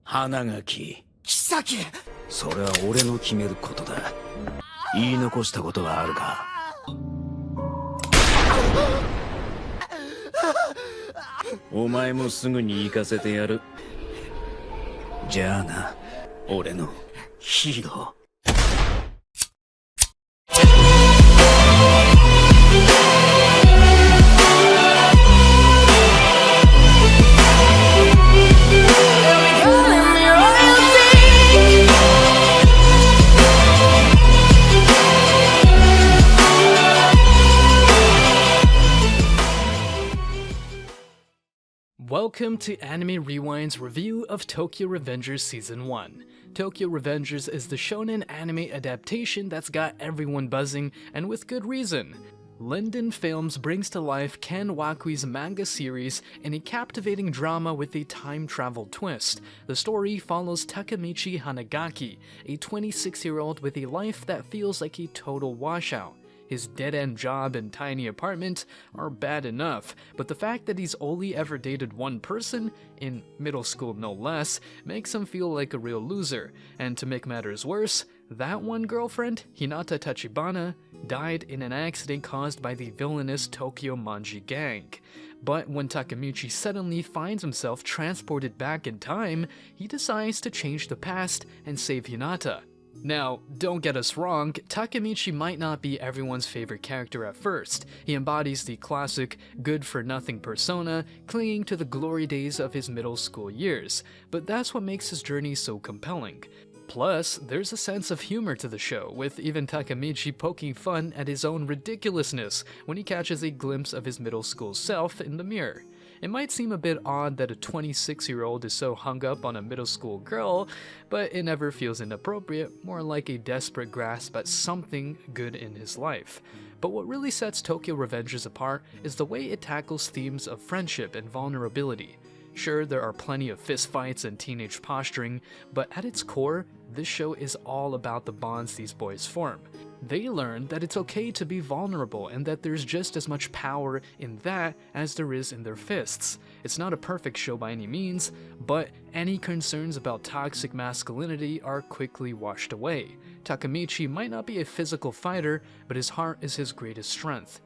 Hanagaki。妃。それは俺の決めることだ。言い残したことはあるか？お前もすぐに行かせてやる。じゃあな、俺のヒーロー。Welcome to Anime Rewind's review of Tokyo Revengers Season 1. Tokyo Revengers is the shonen anime adaptation that's got everyone buzzing, and with good reason. Linden Films brings to life Ken Wakui's manga series in a captivating drama with a time travel twist. The story follows Takemichi Hanagaki, a 26-year-old with a life that feels like a total washout. His dead-end job and tiny apartment are bad enough, but the fact that he's only ever dated one person, in middle school no less, makes him feel like a real loser. And to make matters worse, that one girlfriend, Hinata Tachibana, died in an accident caused by the villainous Tokyo Manji gang. But when Takemichi suddenly finds himself transported back in time, he decides to change the past and save Hinata. Now, don't get us wrong, Takemichi might not be everyone's favorite character at first. He embodies the classic good-for-nothing persona, clinging to the glory days of his middle school years, but that's what makes his journey so compelling. Plus, there's a sense of humor to the show, with even Takemichi poking fun at his own ridiculousness when he catches a glimpse of his middle school self in the mirror. It might seem a bit odd that a 26-year-old is so hung up on a middle school girl, but it never feels inappropriate, more like a desperate grasp at something good in his life. But what really sets Tokyo Revengers apart is the way it tackles themes of friendship and vulnerability. Sure, there are plenty of fistfights and teenage posturing, but at its core, this show is all about the bonds these boys form. They learn that it's okay to be vulnerable and that there's just as much power in that as there is in their fists. It's not a perfect show by any means, but any concerns about toxic masculinity are quickly washed away. Takemichi might not be a physical fighter, but his heart is his greatest strength.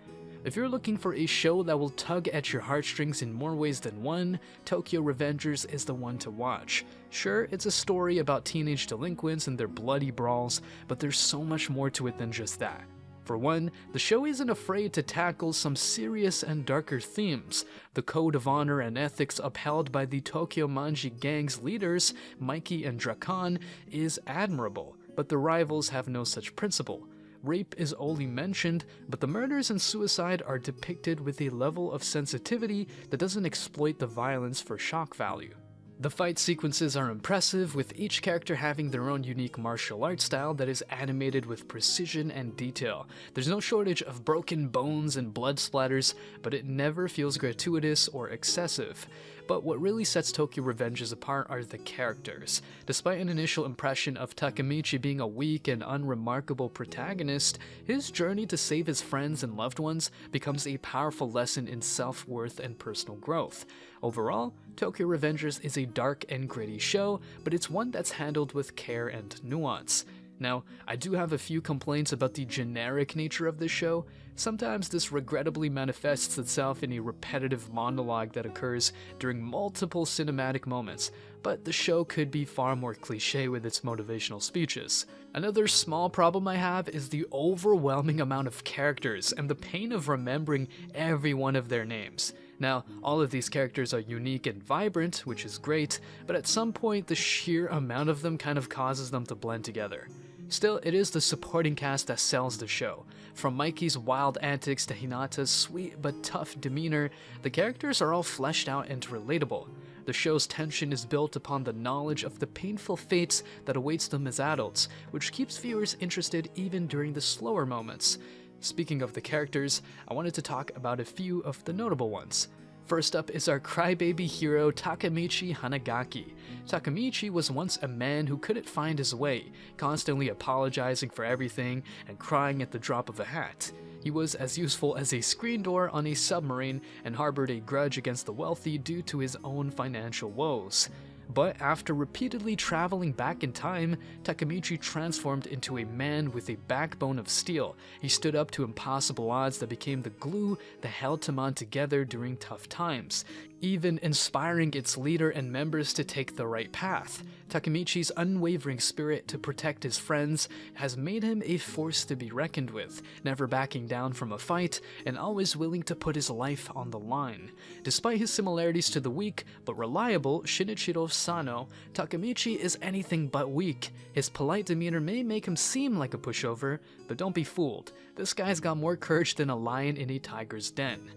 If you're looking for a show that will tug at your heartstrings in more ways than one, Tokyo Revengers is the one to watch. Sure, it's a story about teenage delinquents and their bloody brawls, but there's so much more to it than just that. For one, the show isn't afraid to tackle some serious and darker themes. The code of honor and ethics upheld by the Tokyo Manji gang's leaders, Mikey and Drakan, is admirable, but the rivals have no such principle. Rape is only mentioned, but the murders and suicide are depicted with a level of sensitivity that doesn't exploit the violence for shock value. The fight sequences are impressive, with each character having their own unique martial arts style that is animated with precision and detail. There's no shortage of broken bones and blood splatters, but it never feels gratuitous or excessive. But what really sets Tokyo Revengers apart are the characters. Despite an initial impression of Takemichi being a weak and unremarkable protagonist, his journey to save his friends and loved ones becomes a powerful lesson in self-worth and personal growth. Overall, Tokyo Revengers is a dark and gritty show, but it's one that's handled with care and nuance. Now, I do have a few complaints about the generic nature of this show. Sometimes this regrettably manifests itself in a repetitive monologue that occurs during multiple cinematic moments, but the show could be far more cliché with its motivational speeches. Another small problem I have is the overwhelming amount of characters and the pain of remembering every one of their names. Now, all of these characters are unique and vibrant, which is great, but at some point the sheer amount of them kind of causes them to blend together. Still, it is the supporting cast that sells the show. From Mikey's wild antics to Hinata's sweet but tough demeanor, the characters are all fleshed out and relatable. The show's tension is built upon the knowledge of the painful fates that awaits them as adults, which keeps viewers interested even during the slower moments. Speaking of the characters, I wanted to talk about a few of the notable ones. First up is our crybaby hero Takemichi Hanagaki. Takemichi was once a man who couldn't find his way, constantly apologizing for everything and crying at the drop of a hat. He was as useful as a screen door on a submarine and harbored a grudge against the wealthy due to his own financial woes. But after repeatedly traveling back in time, Takemichi transformed into a man with a backbone of steel. He stood up to impossible odds that became the glue that held Tamon together during tough times, even inspiring its leader and members to take the right path. Takemichi's unwavering spirit to protect his friends has made him a force to be reckoned with, never backing down from a fight and always willing to put his life on the line. Despite his similarities to the weak but reliable Shinichiro Sano, Takemichi is anything but weak. His polite demeanor may make him seem like a pushover, but don't be fooled. This guy's got more courage than a lion in a tiger's den.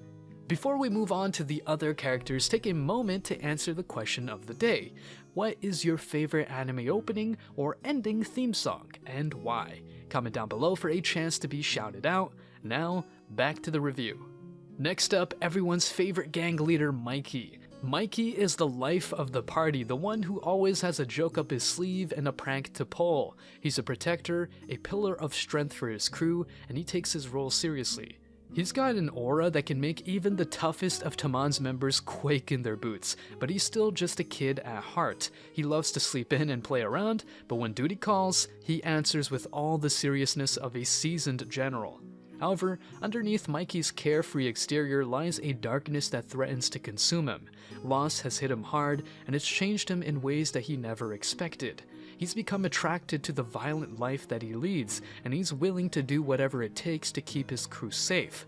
Before we move on to the other characters, take a moment to answer the question of the day. What is your favorite anime opening or ending theme song, and why? Comment down below for a chance to be shouted out. Now, back to the review. Next up, everyone's favorite gang leader, Mikey. Mikey is the life of the party, the one who always has a joke up his sleeve and a prank to pull. He's a protector, a pillar of strength for his crew, and he takes his role seriously. He's got an aura that can make even the toughest of Tamon's members quake in their boots, but he's still just a kid at heart. He loves to sleep in and play around, but when duty calls, he answers with all the seriousness of a seasoned general. However, underneath Mikey's carefree exterior lies a darkness that threatens to consume him. Loss has hit him hard, and it's changed him in ways that he never expected. He's become attracted to the violent life that he leads, and he's willing to do whatever it takes to keep his crew safe.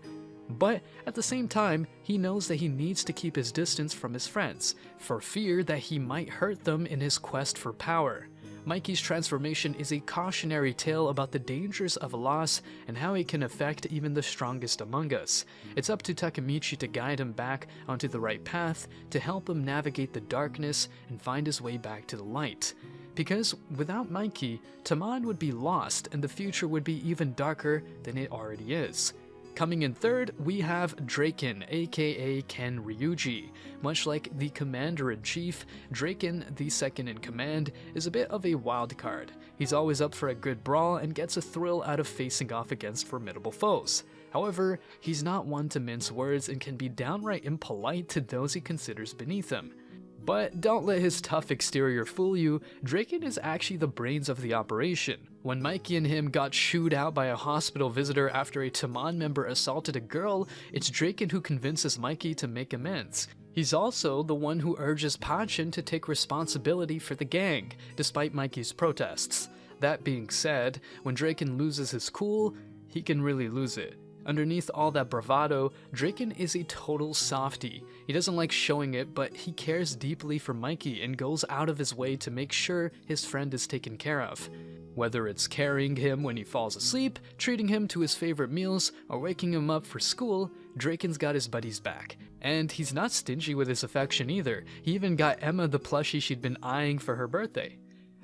But at the same time, he knows that he needs to keep his distance from his friends, for fear that he might hurt them in his quest for power. Mikey's transformation is a cautionary tale about the dangers of loss and how it can affect even the strongest among us. It's up to Takemichi to guide him back onto the right path, to help him navigate the darkness and find his way back to the light. Because without Mikey, Tamon would be lost and the future would be even darker than it already is. Coming in third, we have Draken, aka Ken Ryuji. Much like the Commander-in-Chief, Draken, the second-in-command, is a bit of a wild card. He's always up for a good brawl and gets a thrill out of facing off against formidable foes. However, he's not one to mince words and can be downright impolite to those he considers beneath him. But don't let his tough exterior fool you, Draken is actually the brains of the operation. When Mikey and him got shooed out by a hospital visitor after a Tamon member assaulted a girl, it's Draken who convinces Mikey to make amends. He's also the one who urges Pachin to take responsibility for the gang, despite Mikey's protests. That being said, when Draken loses his cool, he can really lose it. Underneath all that bravado, Draken is a total softie. He doesn't like showing it, but he cares deeply for Mikey and goes out of his way to make sure his friend is taken care of. Whether it's carrying him when he falls asleep, treating him to his favorite meals, or waking him up for school, Draken's got his buddies back. And he's not stingy with his affection either. He even got Emma the plushie she'd been eyeing for her birthday.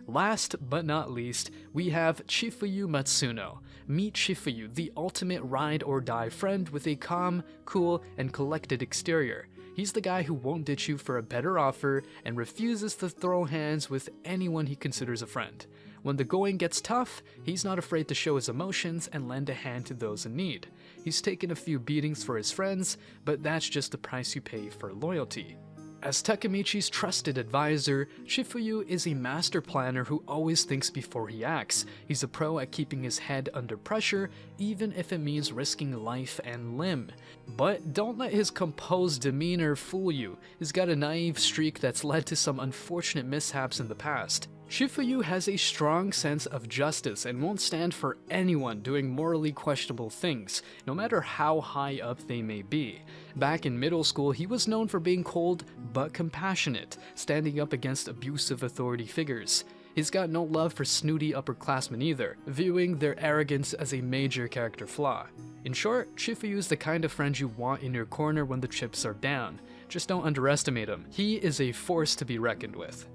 Last but not least, we have Chifuyu Matsuno. Meet Chifuyu, the ultimate ride-or-die friend with a calm, cool, and collected exterior. He's the guy who won't ditch you for a better offer and refuses to throw hands with anyone he considers a friend. When the going gets tough, he's not afraid to show his emotions and lend a hand to those in need. He's taken a few beatings for his friends, but that's just the price you pay for loyalty. As Takemichi's trusted advisor, Chifuyu is a master planner who always thinks before he acts. He's a pro at keeping his head under pressure, even if it means risking life and limb. But don't let his composed demeanor fool you. He's got a naive streak that's led to some unfortunate mishaps in the past. Chifuyu has a strong sense of justice and won't stand for anyone doing morally questionable things, no matter how high up they may be. Back in middle school, he was known for being cold but compassionate, standing up against abusive authority figures. He's got no love for snooty upperclassmen either, viewing their arrogance as a major character flaw. In short, Chifuyu's the kind of friend you want in your corner when the chips are down. Just don't underestimate him. He is a force to be reckoned with.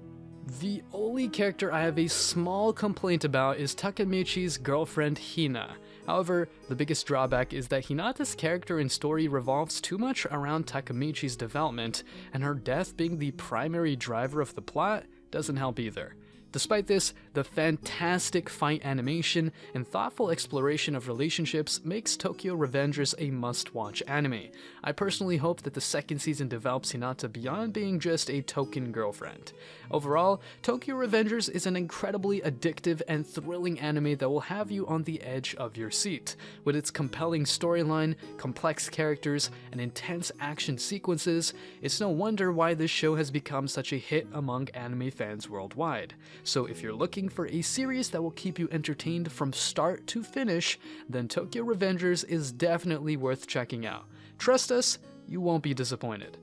The only character I have a small complaint about is Takemichi's girlfriend Hina. However, the biggest drawback is that Hinata's character and story revolves too much around Takemichi's development, and her death being the primary driver of the plot doesn't help either. Despite this, the fantastic fight animation and thoughtful exploration of relationships makes Tokyo Revengers a must-watch anime. I personally hope that the second season develops Hinata beyond being just a token girlfriend. Overall, Tokyo Revengers is an incredibly addictive and thrilling anime that will have you on the edge of your seat. With its compelling storyline, complex characters, and intense action sequences, it's no wonder why this show has become such a hit among anime fans worldwide. So if you're looking for a series that will keep you entertained from start to finish, then Tokyo Revengers is definitely worth checking out. Trust us, you won't be disappointed.